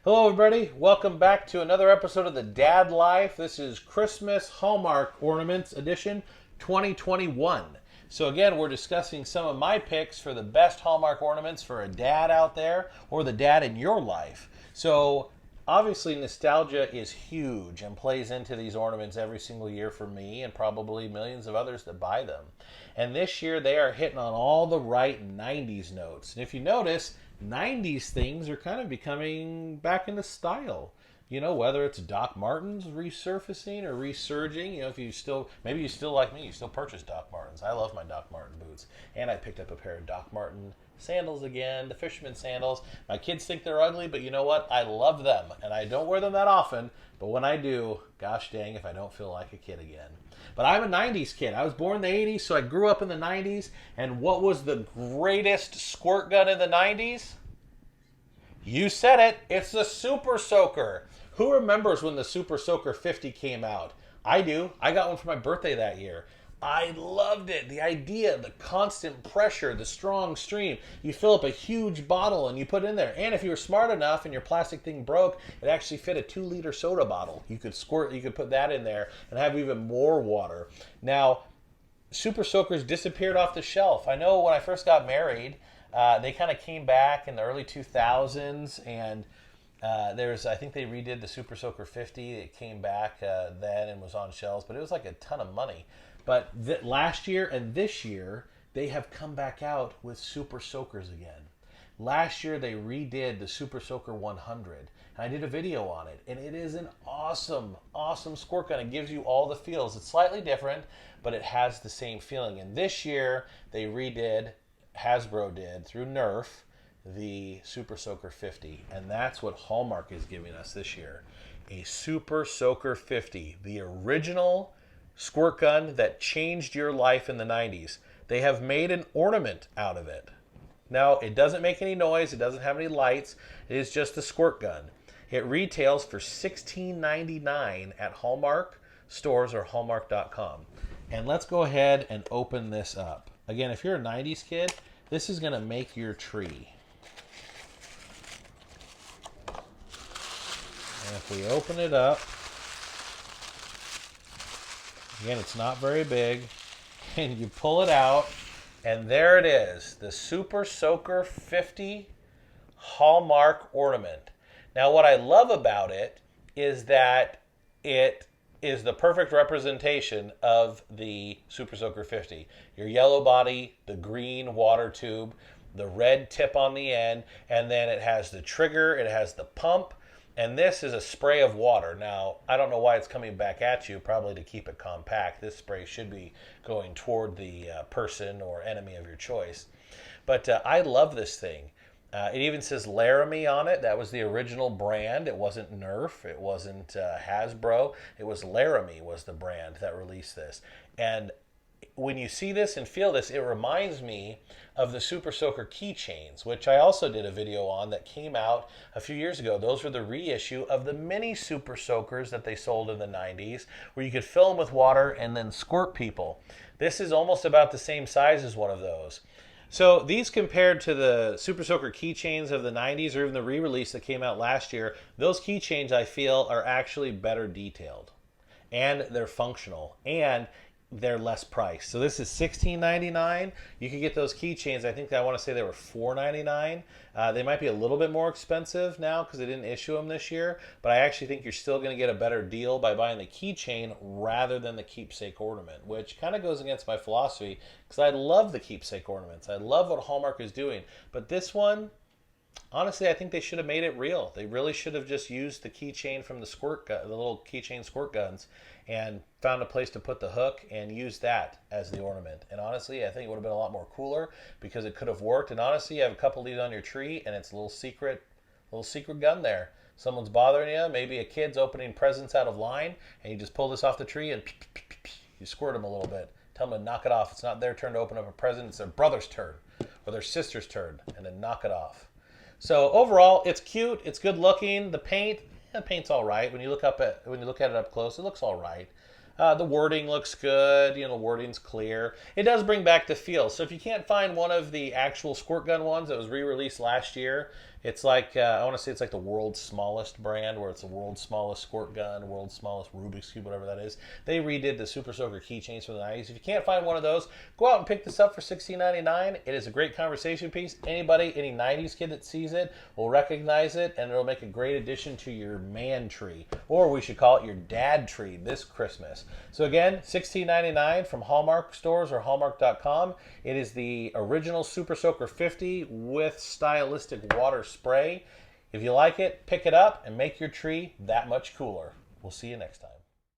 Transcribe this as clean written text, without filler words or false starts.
Hello, everybody. Welcome back to another episode of the Dad Life. This is Christmas Hallmark Ornaments Edition 2021. So, again, we're discussing some of my picks for the best Hallmark ornaments for a dad out there or the dad in your life. So, obviously, nostalgia is huge and plays into these ornaments every single year for me and probably millions of others that buy them. And this year, they are hitting on all the right 90s notes. And if you notice, 90s things are kind of becoming back into style. You know, whether it's Doc Martens resurfacing or resurging. You know, if you still, maybe you still like me, you still purchase Doc Martens. I love my Doc Marten boots. And I picked up a pair of Doc Marten sandals again, the fisherman sandals. My kids think they're ugly, but you know what? I love them. And I don't wear them that often, but when I do, gosh dang if I don't feel like a kid again. But I'm a 90s kid. I was born in the 80s, so I grew up in the 90s. And what was the greatest squirt gun in the 90s? You said it. It's the Super Soaker. Who remembers when the Super Soaker 50 came out? I do. I got one for my birthday that year. I loved it. The idea, the constant pressure, the strong stream. You fill up a huge bottle and you put it in there. And if you were smart enough and your plastic thing broke, it actually fit a 2-liter soda bottle. You could put that in there and have even more water. Now, Super Soakers disappeared off the shelf. I know when I first got married, they kind of came back in the early 2000s, and I think they redid the Super Soaker 50. It came back then and was on shelves, but it was like a ton of money. But last year and this year, they have come back out with Super Soakers again. Last year, they redid the Super Soaker 100, and I did a video on it, and it is an awesome, awesome squirt gun. It gives you all the feels. It's slightly different, but it has the same feeling. And this year, they redid, Hasbro did, through Nerf, the Super Soaker 50, and that's what Hallmark is giving us this year. A Super Soaker 50, the original squirt gun that changed your life in the 90s. They have made an ornament out of it. Now, it doesn't make any noise. It doesn't have any lights. It is just a squirt gun. It retails for $16.99 at Hallmark stores or Hallmark.com. And let's go ahead and open this up. Again, if you're a 90s kid, this is going to make your tree. And if we open it up, again, it's not very big, and you pull it out, and there it is, the Super Soaker 50 Hallmark Ornament. Now, what I love about it is that it is the perfect representation of the Super Soaker 50. Your yellow body, the green water tube, the red tip on the end, and then it has the trigger, it has the pump, and this is a spray of water. Now, I don't know why it's coming back at you, probably to keep it compact. This spray should be going toward the person or enemy of your choice. But I love this thing. It even says Laramie on it. That was the original brand. It wasn't Nerf. It wasn't Hasbro. It was Laramie was the brand that released this. And when you see this and feel this, it reminds me of the Super Soaker keychains, which I also did a video on that came out a few years ago. Those were the reissue of the mini Super Soakers that they sold in the 90s, where you could fill them with water and then squirt people. This is almost about the same size as one of those. So these compared to the Super Soaker keychains of the 90s or even the re-release that came out last year, those keychains I feel are actually better detailed. And they're functional. And they're less priced. So this is $16.99. You can get those keychains. I think I want to say they were $4.99. They might be a little bit more expensive now because they didn't issue them this year, but I actually think you're still going to get a better deal by buying the keychain rather than the keepsake ornament, which kind of goes against my philosophy because I love the keepsake ornaments. I love what Hallmark is doing, but this one, honestly, I think they should have made it real. They really should have just used the keychain from the squirt gun, the little keychain squirt guns, and found a place to put the hook and use that as the ornament. And honestly, I think it would have been a lot more cooler because it could have worked. And honestly, you have a couple of these on your tree, and it's a little secret gun there. Someone's bothering you. Maybe a kid's opening presents out of line, and you just pull this off the tree and you squirt them a little bit. Tell them to knock it off. It's not their turn to open up a present. It's their brother's turn or their sister's turn, and then knock it off. So overall, it's cute. It's good looking. The paint's all right. When you look at it up close, it looks all right. The wording looks good. The wording's clear. It does bring back the feel. So if you can't find one of the actual squirt gun ones that was re-released last year, It's like I want to say it's like the world's smallest brand, where it's the world's smallest squirt gun, world's smallest Rubik's cube, whatever that is. They redid the Super Soaker keychains from the 90s. If you can't find one of those, go out and pick this up for $16.99. It is a great conversation piece. Anybody, any 90s kid that sees it will recognize it, and it'll make a great addition to your man tree, or we should call it your dad tree this Christmas. So again, $16.99 from Hallmark stores or Hallmark.com. It is the original Super Soaker 50 with stylistic water spray. If you like it, pick it up and make your tree that much cooler. We'll see you next time.